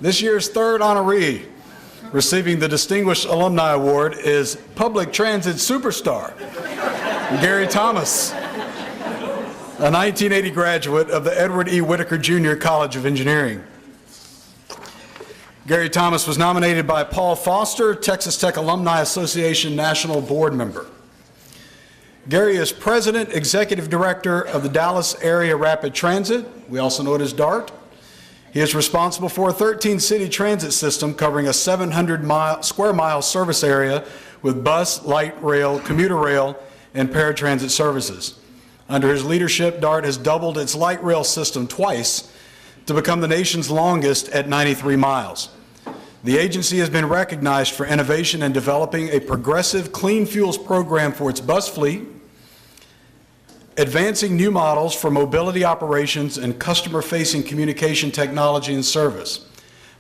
This year's third honoree receiving the Distinguished Alumni Award is public transit superstar Gary Thomas, a 1980 graduate of the Edward E. Whitaker Jr. College of Engineering. Gary Thomas was nominated by Paul Foster, Texas Tech Alumni Association National Board member. Gary is President, Executive Director of the Dallas Area Rapid Transit. We also know it as DART. He is responsible for a 13-city transit system covering a 700 square mile service area with bus, light rail, commuter rail, and paratransit services. Under his leadership, DART has doubled its light rail system twice to become the nation's longest at 93 miles. The agency has been recognized for innovation in developing a progressive clean fuels program for its bus fleet, advancing new models for mobility operations and customer-facing communication technology and service.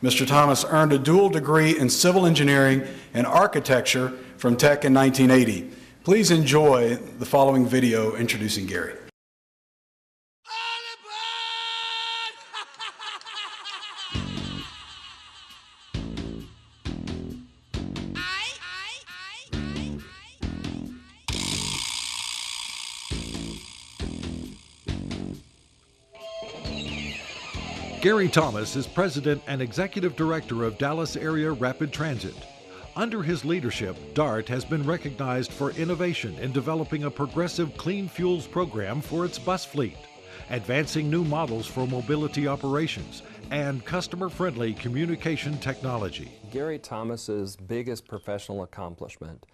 Mr. Thomas earned a dual degree in civil engineering and architecture from Tech in 1980. Please enjoy the following video introducing Gary. Gary Thomas is President and Executive Director of Dallas Area Rapid Transit. Under his leadership, DART has been recognized for innovation in developing a progressive clean fuels program for its bus fleet, advancing new models for mobility operations, and customer-friendly communication technology. Gary Thomas's biggest professional accomplishment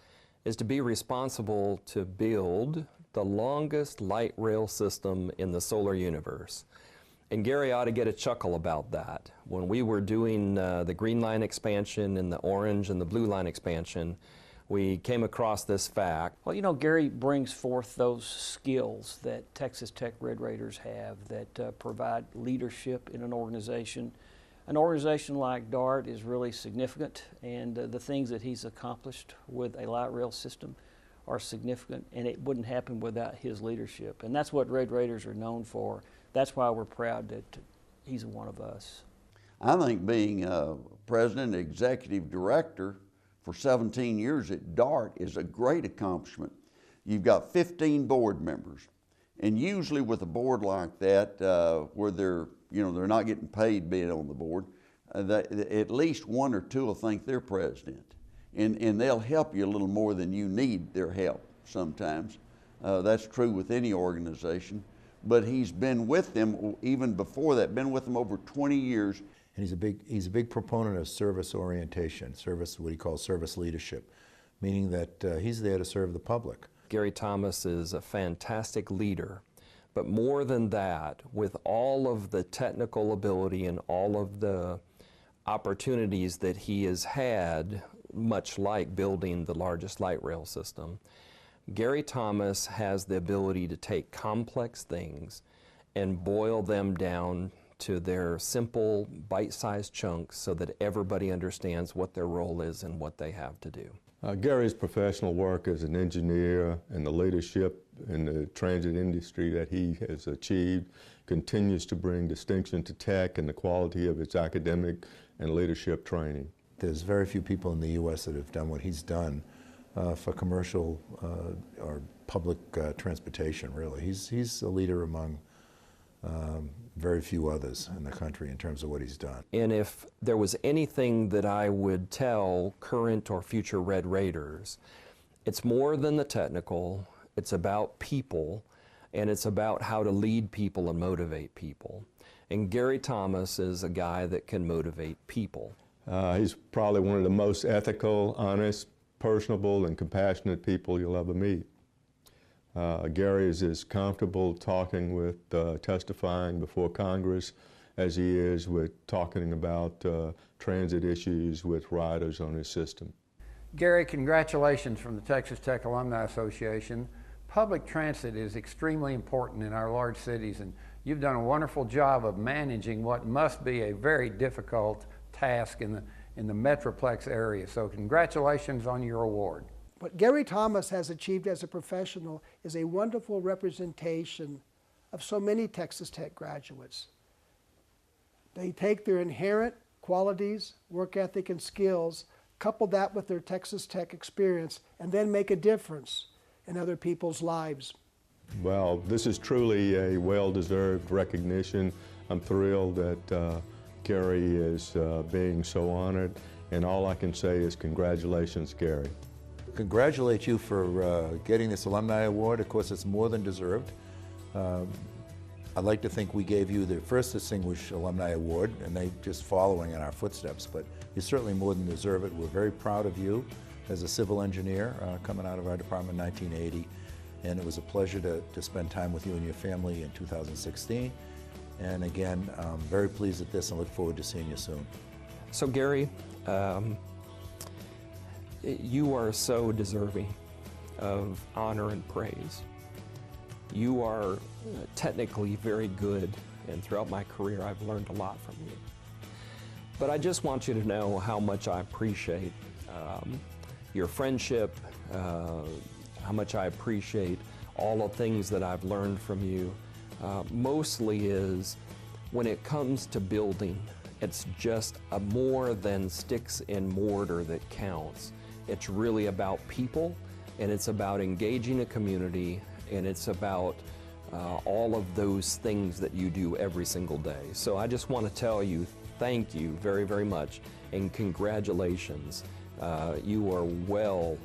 is to be responsible to build the longest light rail system in the solar universe. And Gary ought to get a chuckle about that. When we were doing the Green Line expansion and the Orange and the Blue Line expansion, we came across this fact. Well, you know, Gary brings forth those skills that Texas Tech Red Raiders have that provide leadership in an organization. An organization like DART is really significant, and the things that he's accomplished with a light rail system are significant, and it wouldn't happen without his leadership. And that's what Red Raiders are known for. That's why we're proud that he's one of us. I think being president and executive director for 17 years at DART is a great accomplishment. You've got 15 board members, and usually with a board like that, where they're not getting paid being on the board, at least one or two will think they're president, and they'll help you a little more than you need their help sometimes. That's true with any organization. But he's been with them even before that, been with them over 20 years. And he's a big proponent of service orientation, what he calls service leadership, meaning that he's there to serve the public. Gary Thomas is a fantastic leader, but more than that, with all of the technical ability and all of the opportunities that he has had, much like building the largest light rail system, Gary Thomas has the ability to take complex things and boil them down to their simple bite-sized chunks so that everybody understands what their role is and what they have to do. Gary's professional work as an engineer and the leadership in the transit industry that he has achieved continues to bring distinction to Tech and the quality of its academic and leadership training. There's very few people in the U.S. that have done what he's done for commercial or public transportation, really. He's a leader among very few others in the country in terms of what he's done. And if there was anything that I would tell current or future Red Raiders, it's more than the technical, it's about people, and it's about how to lead people and motivate people. And Gary Thomas is a guy that can motivate people. He's probably one of the most ethical, honest, personable, and compassionate people you'll ever meet. Gary is as comfortable talking with, testifying before Congress as he is with talking about transit issues with riders on his system. Gary, congratulations from the Texas Tech Alumni Association. Public transit is extremely important in our large cities, and you've done a wonderful job of managing what must be a very difficult task in the Metroplex area. So congratulations on your award. What Gary Thomas has achieved as a professional is a wonderful representation of so many Texas Tech graduates. They take their inherent qualities, work ethic, and skills, couple that with their Texas Tech experience, and then make a difference in other people's lives. Well, this is truly a well-deserved recognition. I'm thrilled that Gary is being so honored, and all I can say is congratulations, Gary. Congratulate you for getting this Alumni Award. Of course, it's more than deserved. I'd like to think we gave you the first Distinguished Alumni Award, and they just following in our footsteps, but you certainly more than deserve it. We're very proud of you as a civil engineer coming out of our department in 1980, and it was a pleasure to spend time with you and your family in 2016. And again, I'm very pleased at this and look forward to seeing you soon. So Gary, you are so deserving of honor and praise. You are technically very good, and throughout my career I've learned a lot from you. But I just want you to know how much I appreciate your friendship, how much I appreciate all the things that I've learned from you. Mostly is when it comes to building, it's just a more than sticks and mortar that counts. It's really about people, and it's about engaging a community, and it's about all of those things that you do every single day. So I just want to tell you thank you very, very much, and congratulations. You are well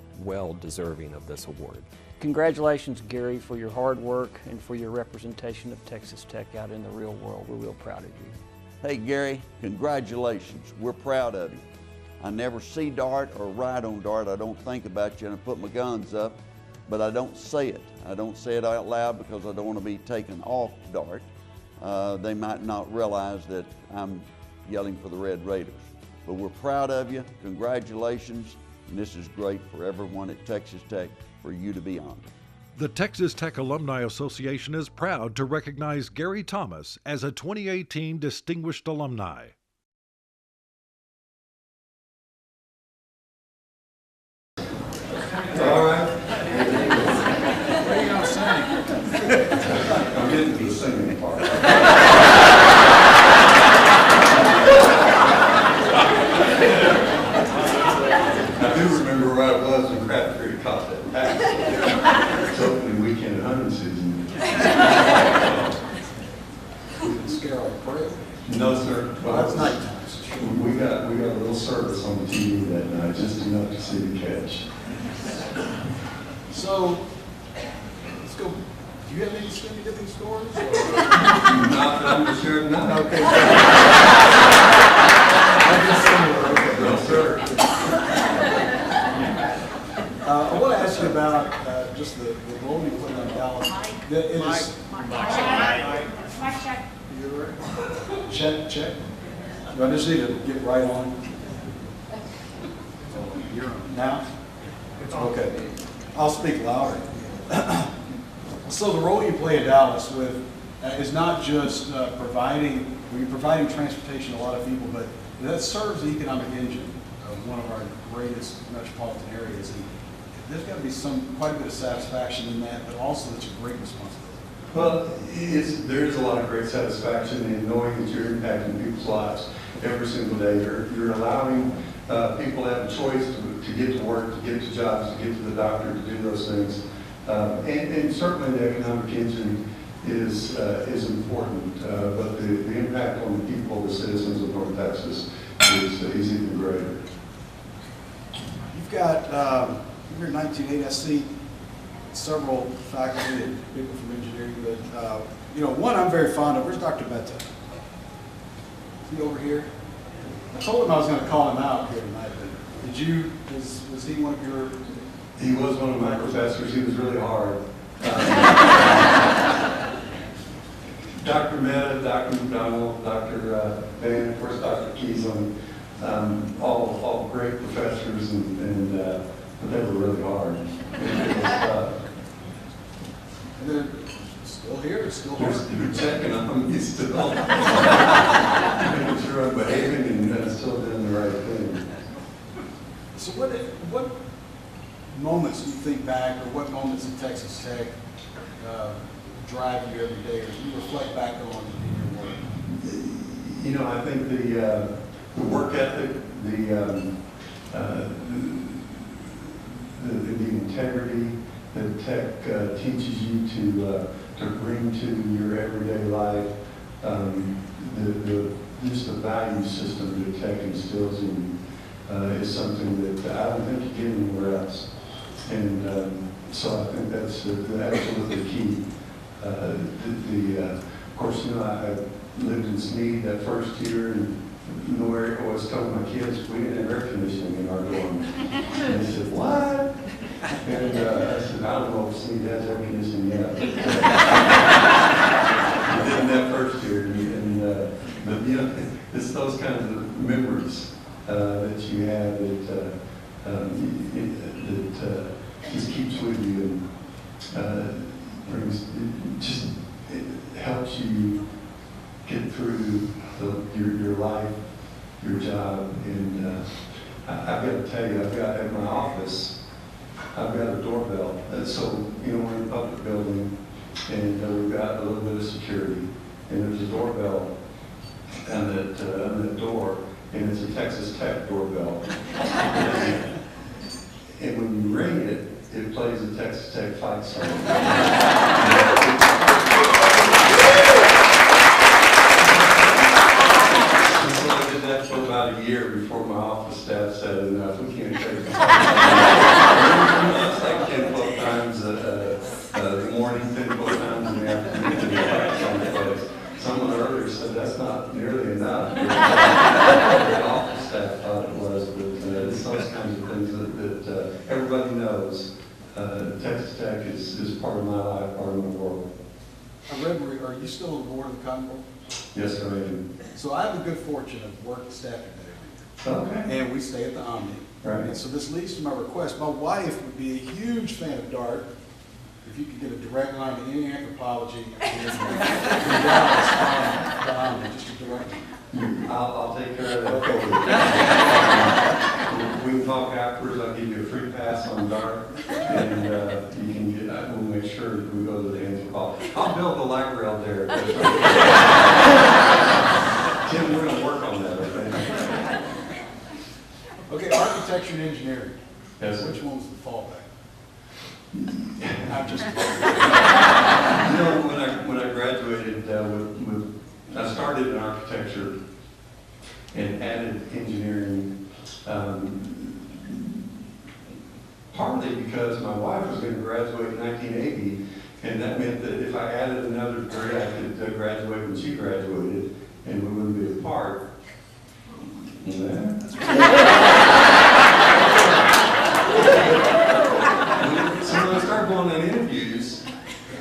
deserving of this award. Congratulations, Gary, for your hard work and for your representation of Texas Tech out in the real world. We're real proud of you. Hey Gary, congratulations. We're proud of you. I never see Dart or ride on Dart. I don't think about you and I put my guns up, but I don't say it. I don't say it out loud because I don't want to be taken off Dart. They might not realize that I'm yelling for the Red Raiders. But we're proud of you. Congratulations. And this is great for everyone at Texas Tech for you to be honored. The Texas Tech Alumni Association is proud to recognize Gary Thomas as a 2018 Distinguished Alumni. All right. What are you going to sing? I'm getting to the singing part. I do remember where I was when Crab Creek caught that pass. It's opening weekend hunting season. We can scare our prey. No, sir. Well, that's nighttime. We got a little service on the TV that night, just enough to see the catch. So, let's go. Do you have any skinny dipping stories? Not that I'm sure not. Okay. No, sir. I want to ask you about just the role you played on Dallas. Check. Do I just need to get right on? You're on. Now? Okay. I'll speak louder. So the role you play in Dallas with is not just providing transportation to a lot of people, but that serves the economic engine of one of our greatest metropolitan areas. And there's got to be quite a bit of satisfaction in that, but also it's a great responsibility. Well, there's a lot of great satisfaction in knowing that you're impacting people's lives every single day. You're allowing people to have a choice to get to work, to get to jobs, to get to the doctor, to do those things. And certainly the economic engine is important, but the impact on the people, the citizens of North Texas is even greater. You've got, you're in 1980, I see several faculty and people from engineering, but one I'm very fond of. Where's Dr. Betta? Is he over here? I told him I was going to call him out here tonight, but was he one of your? He was one of my professors. He was really hard. Dr. Mehta, Dr. McDonald, Dr. Van, of course, Dr. Keeson, all great professors, and but they were really hard. And they're still here, still hard. You're checking on them, he's still making sure I'm behaving and still doing the right thing. So what moments do you think back, or what moments in Texas Tech drive you every day, or you reflect back on in your work? I think the work ethic, the integrity that tech teaches you to bring to your everyday life, just the value system that tech instills in you is something that I don't think you get anywhere else. And so I think that's absolutely key. Of course, you know, I lived in Sneed that first year, and nowhere I was telling my kids we didn't have air conditioning in our dorm. And they said, "What?" And I said, "I don't know if Sneed has air conditioning yet." I did in that first year, but you know, it's those kinds of memories that you have that just keeps with you and it helps you get through your life, your job, and I've got to tell you, I've got at my office, I've got a doorbell. So, you know, we're in a public building, and we've got a little bit of security, and there's a doorbell on that door, and it's a Texas Tech doorbell. And when you ring it, it plays a Texas Tech fight song. I did that for about a year before my office staff said, "Enough, we can't take it." It's like 10, 12 times the morning, 10, 12 times in the afternoon, and the fight song plays. Someone earlier said that's not nearly enough. The office staff thought it was, but it's those kinds of things that everybody knows. Texas Tech is part of my life, part of my world. Are you still on the board of the Cotton Bowl? Yes, sir, I am. So I have the good fortune of working staffing there. Okay. And we stay at the Omni. Right. And so this leads to my request. My wife would be a huge fan of Dart. If you could get a direct line to any anthropology in Dallas, the Omni, just a direct line. I'll take care of that. Okay. We can talk afterwards. I'll give you a free pass on Dart, and you can get. We'll make sure that we go to the anthropology. I'll build the light rail there. Tim, we're going to work on that. Okay, architecture and engineering. Yes, sir. Which one's the fallback? I'm just. You know, when I graduated, I started in architecture and added engineering. Partly because my wife was going to graduate in 1980, and that meant that if I added another degree, I could graduate when she graduated, and we wouldn't be apart. Yeah. So when I started going on interviews,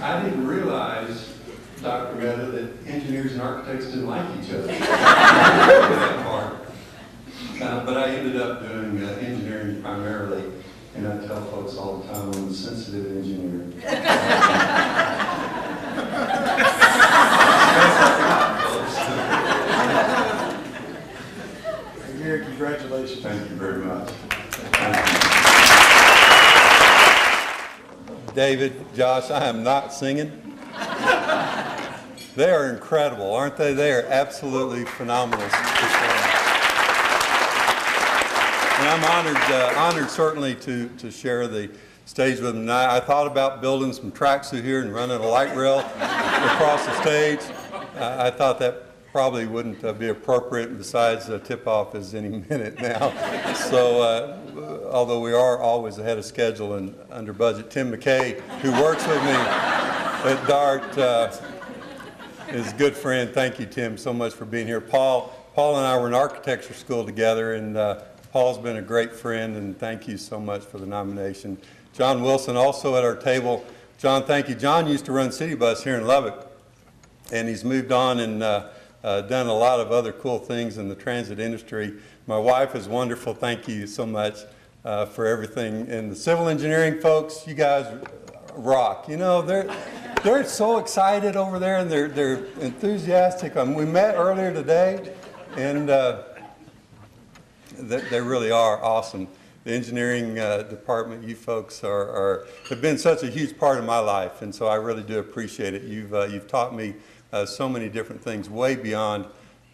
I didn't realize, Dr. Mehta, that engineers and architects didn't like each other. That part. But I ended up doing engineering primarily, and I tell folks all the time I'm a sensitive engineer. Gary, congratulations. Thank you very much. David, Josh, I am not singing. They are incredible, aren't they? They are absolutely phenomenal. And I'm honored certainly to share the stage with them tonight. I thought about building some tracks through here and running a light rail across the stage. I thought that probably wouldn't be appropriate. Besides, tip-off is any minute now. So, although we are always ahead of schedule and under budget, Tim McKay, who works with me at Dart, is a good friend. Thank you, Tim, so much for being here. Paul and I were in architecture school together, and Paul's been a great friend, and thank you so much for the nomination. John Wilson, also at our table. John, thank you. John used to run City Bus here in Lubbock, and he's moved on and done a lot of other cool things in the transit industry. My wife is wonderful. Thank you so much for everything. And the civil engineering folks, you guys rock. You know, they're so excited over there, and they're enthusiastic. We met earlier today, and they really are awesome. The engineering department, you folks have been such a huge part of my life, and so I really do appreciate it. You've taught me so many different things way beyond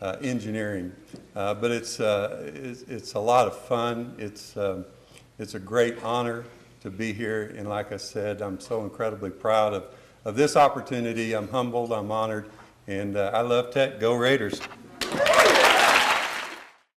engineering. But it's a lot of fun. It's a great honor to be here, and like I said, I'm so incredibly proud of this opportunity. I'm humbled, I'm honored, and I love tech. Go Raiders.